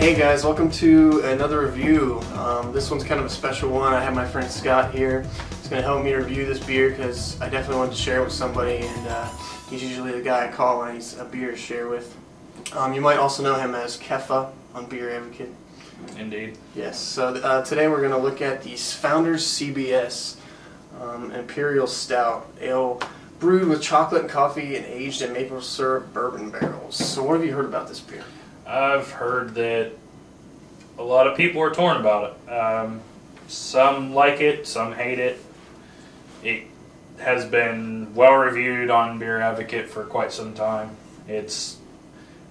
Hey guys, welcome to another review. This one's kind of a special one. I have my friend Scott here. He's going to help me review this beer because I definitely wanted to share it with somebody, and he's usually the guy I call when I need a beer to share with. You might also know him as Kefa on Beer Advocate. Indeed. Yes, so today we're going to look at the Founders CBS Imperial Stout Ale, brewed with chocolate and coffee and aged in maple syrup bourbon barrels. So what have you heard about this beer? I've heard that a lot of people are torn about it. Some like it, some hate it. It has been well reviewed on Beer Advocate for quite some time. It's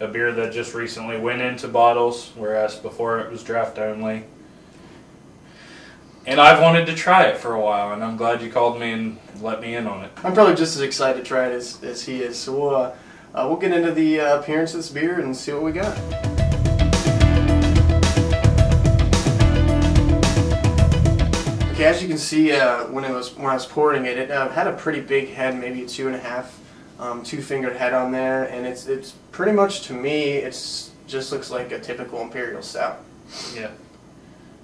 a beer that just recently went into bottles, whereas before it was draft only. And I've wanted to try it for a while, and I'm glad you called me and let me in on it. I'm probably just as excited to try it as he is. So we'll get into the appearance of this beer and see what we got. Okay, as you can see, when I was pouring it, it had a pretty big head, maybe a 2.5, two-fingered head on there, and it's pretty much, to me, it's just looks like a typical Imperial Stout. Yeah.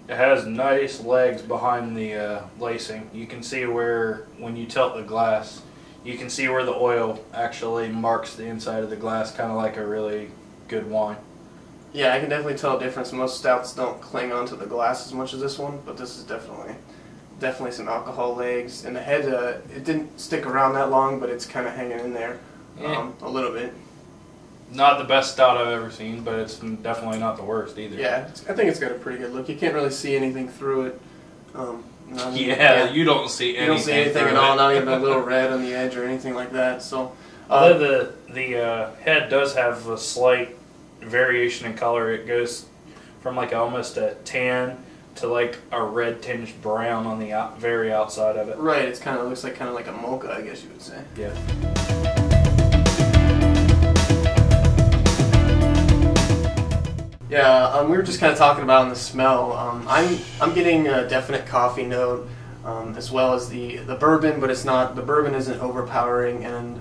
It has nice legs behind the lacing. You can see where, when you tilt the glass, you can see where the oil actually marks the inside of the glass, kind of like a really good wine. Yeah, I can definitely tell a difference. Most stouts don't cling onto the glass as much as this one, but this is definitely some alcohol legs. And the head, it didn't stick around that long, but it's kind of hanging in there a little bit. Not the best stout I've ever seen, but it's definitely not the worst either. Yeah, I think it's got a pretty good look. You can't really see anything through it. You don't see anything. You don't see anything at all, not even a little red on the edge or anything like that. So, although the head does have a slight variation in color, it goes from like almost a tan to like a red tinged brown on the very outside of it. Right, it looks like a mocha, I guess you would say. Yeah. Yeah, we were just kind of talking about in the smell. I'm getting a definite coffee note, as well as the bourbon, but it's not, the bourbon isn't overpowering, and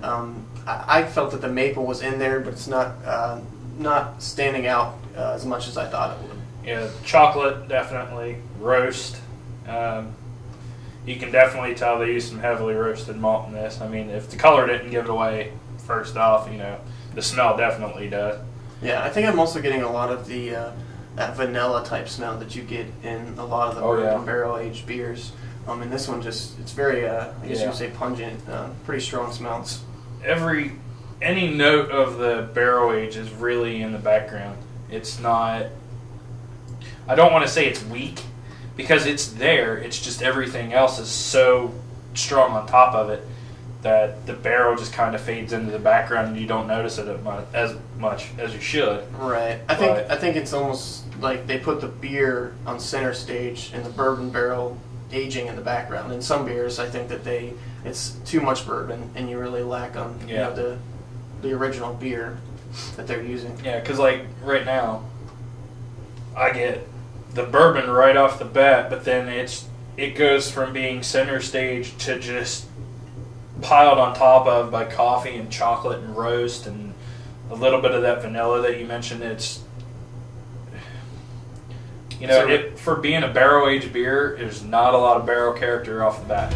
I felt that the maple was in there, but it's not standing out as much as I thought it would. Yeah, chocolate definitely, roast. You can definitely tell they used some heavily roasted malt in this. I mean, if the color didn't give it away first off, the smell definitely does. Yeah, I think I'm also getting a lot of the that vanilla type smell that you get in a lot of the bourbon barrel aged beers. And this one it's very, I guess you would say pungent, pretty strong smells. Any note of the barrel age is really in the background. It's not, I don't want to say it's weak, because it's there, it's just everything else is so strong on top of it that the barrel just kind of fades into the background and you don't notice it as much as you should. Right. I think it's almost like they put the beer on center stage and the bourbon barrel aging in the background. In some beers, I think that it's too much bourbon and you really lack on the original beer that they're using. Yeah, because like right now, I get the bourbon right off the bat, but then it goes from being center stage to just piled on top of by coffee and chocolate and roast and a little bit of that vanilla that you mentioned. It's for being a barrel aged beer, there's not a lot of barrel character off the bat.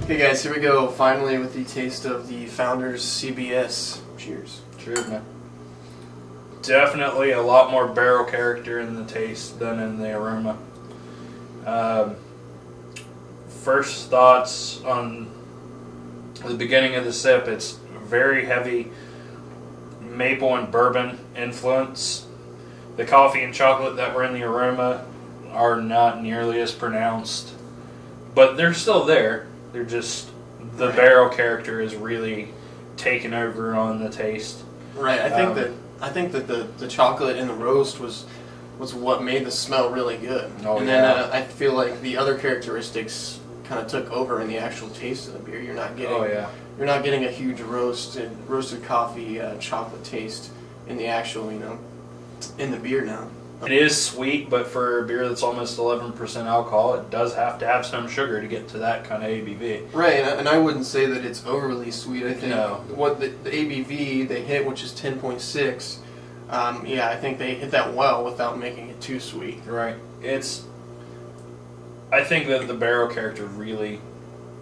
Okay guys, here we go finally with the taste of the Founders CBS. Cheers. Cheers, man. Definitely a lot more barrel character in the taste than in the aroma. First thoughts on the beginning of the sip, it's very heavy maple and bourbon influence. The coffee and chocolate that were in the aroma are not nearly as pronounced, but they're still there. They're just, the barrel character is really taken over on the taste. Right, I think that the chocolate and the roast was what made the smell really good. Then I feel like the other characteristics kind of took over in the actual taste of the beer. You're not getting a huge roasted coffee chocolate taste in the actual in the beer now. It is sweet, but for a beer that's almost 11% alcohol, it does have to have some sugar to get to that kind of ABV. Right, and I wouldn't say that it's overly sweet. I think No. what the ABV they hit, which is 10.6, yeah, I think they hit that well without making it too sweet. Right. I think that the barrel character really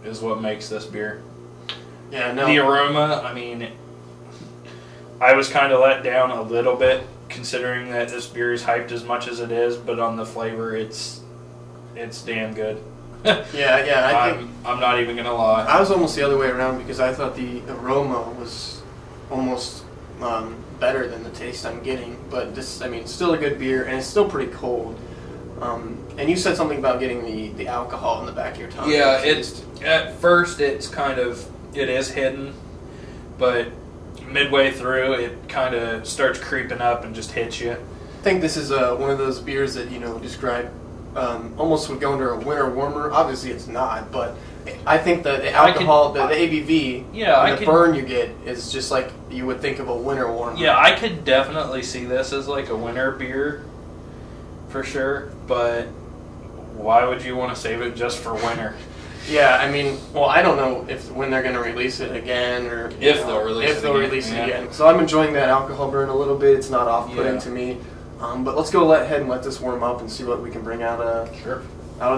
is what makes this beer. Yeah, no. The aroma, I mean, I was kind of let down a little bit considering that this beer is hyped as much as it is, but on the flavor, it's damn good. Yeah, I'm not even gonna lie. I was almost the other way around because I thought the aroma was almost better than the taste I'm getting. But this, I mean, it's still a good beer, and it's still pretty cold. And you said something about getting the alcohol in the back of your tongue. Yeah, at first it is hidden, but midway through it kind of starts creeping up and just hits you. I think this is one of those beers that, you know, describe almost would go under a winter warmer. Obviously it's not, but I think the alcohol, the ABV, yeah, the burn you get is just like you would think of a winter warmer. Yeah, I could definitely see this as like a winter beer for sure, but why would you want to save it just for winter? Yeah, I mean, well, I don't know when they're going to release it again, or they'll release it again. So I'm enjoying that alcohol burn a little bit. It's not off-putting to me. But let's go ahead and let this warm up and see what we can bring out of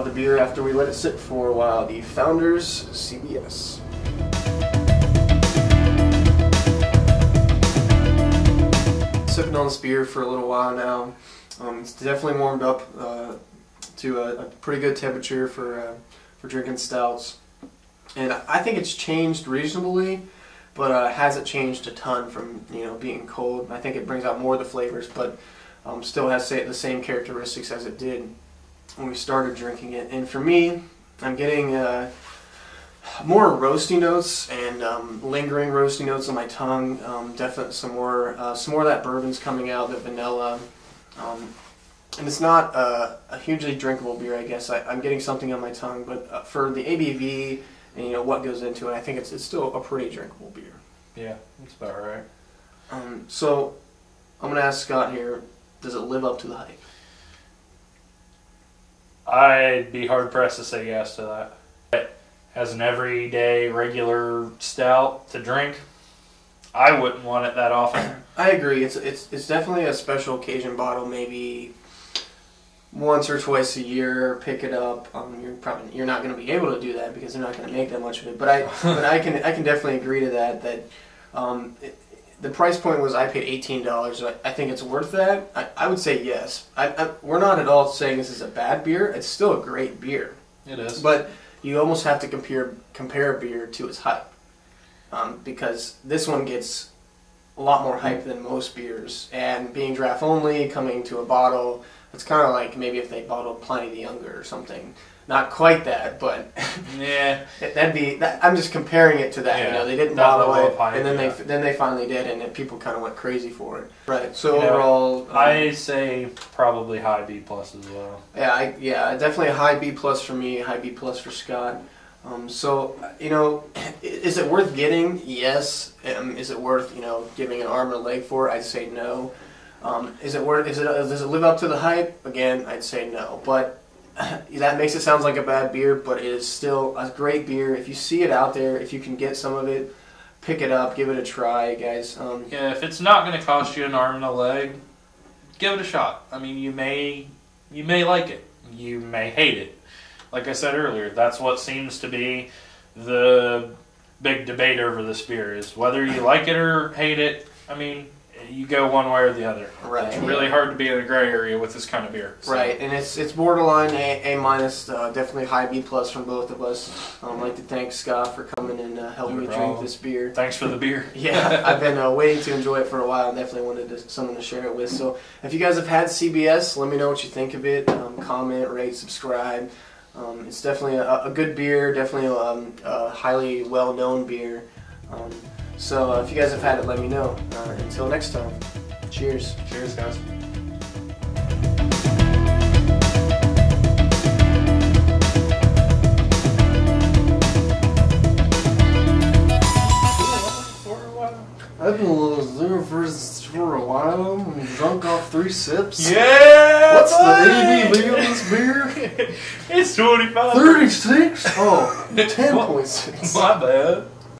the beer after we let it sit for a while. The Founders CBS. Sipping on this beer for a little while now. It's definitely warmed up to a pretty good temperature for drinking stouts, and I think it's changed reasonably, but hasn't changed a ton from, you know, being cold. I think it brings out more of the flavors, but still has the same characteristics as it did when we started drinking it. And for me, I'm getting more roasty notes and lingering roasty notes on my tongue. Definitely some more of that bourbon's coming out, the vanilla. And it's not a hugely drinkable beer, I guess. I'm getting something on my tongue, but for the ABV and, you know, what goes into it, I think it's still a pretty drinkable beer. Yeah, that's about right. So I'm going to ask Scott here, does it live up to the hype? I'd be hard-pressed to say yes to that. But as an everyday, regular stout to drink, I wouldn't want it that often. I agree. It's definitely a special occasion bottle, maybe once or twice a year. Pick it up. You're not going to be able to do that because they're not going to make that much of it. But I can definitely agree to that. The price point was, I paid $18. I think it's worth that. I would say yes. We're not at all saying this is a bad beer. It's still a great beer. It is. But you almost have to compare a beer to its hype, because this one gets a lot more hype than most beers. And being draft only, coming to a bottle, it's kind of like maybe if they bottled Pliny the Younger or something. Not quite that, but yeah, I'm just comparing it to that. Yeah, you know, they didn't bottle it, hype, and then they finally did, and then people kind of went crazy for it. Right. So overall, I say probably high B plus as well. Yeah, definitely a high B plus for me, high B plus for Scott. So, you know, is it worth getting? Yes. Is it worth, you know, giving an arm and a leg for? I'd say no. Does it live up to the hype? Again, I'd say no. But that makes it sound like a bad beer, but it is still a great beer. If you see it out there, if you can get some of it, pick it up, give it a try, guys. Yeah, if it's not going to cost you an arm and a leg, give it a shot. I mean, you may like it, you may hate it. Like I said earlier, that's what seems to be the big debate over this beer, is whether you like it or hate it. I mean, you go one way or the other. Right. It's really hard to be in a gray area with this kind of beer. So. Right, and it's borderline A minus, definitely high B plus from both of us. I'd like to thank Scott for coming and helping me drink this beer. Thanks for the beer. Yeah, I've been waiting to enjoy it for a while, and definitely wanted someone to share it with. So if you guys have had CBS, let me know what you think of it. Comment, rate, subscribe. It's definitely a good beer, definitely a highly well-known beer. So if you guys have had it, let me know. Until next time, cheers. Cheers, guys. I've been a little zero for a while. I'm drunk off 3 sips. Yeah! What's the ABV on this beer? It's 25. 36? Oh, 10.6. My bad.